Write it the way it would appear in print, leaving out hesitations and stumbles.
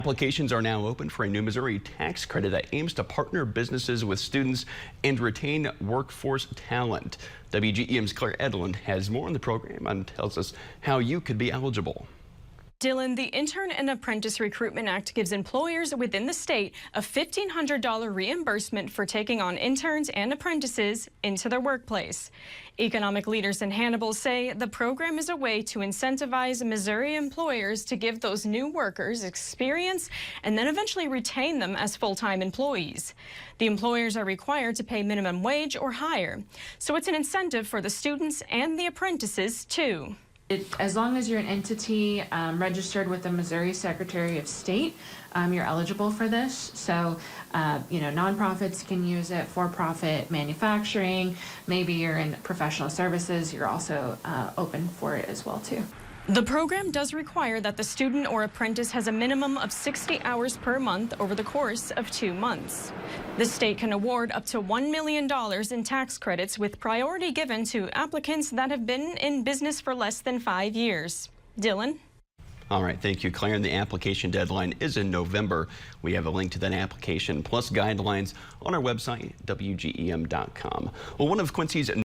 Applications are now open for a new Missouri tax credit that aims to partner businesses with students and retain workforce talent. WGEM's Claire Edlund has more on the program and tells us how you could be eligible. Dylan, the Intern and Apprentice Recruitment Act gives employers within the state a $1,500 reimbursement for taking on interns and apprentices into their workplace. Economic leaders in Hannibal say the program is a way to incentivize Missouri employers to give those new workers experience and then eventually retain them as full-time employees. The employers are required to pay minimum wage or higher, so it's an incentive for the students and the apprentices too. As long as you're an entity registered with the Missouri Secretary of State, you're eligible for this. So, nonprofits can use it, for-profit manufacturing, maybe you're in professional services, you're also open for it as well too. The program does require that the student or apprentice has a minimum of 60 hours per month over the course of 2 months. The state can award up to $1 million in tax credits with priority given to applicants that have been in business for less than 5 years. Dylan? All right, thank you, Claire. And the application deadline is in November. We have a link to that application plus guidelines on our website, WGEM.com. Well, one of Quincy's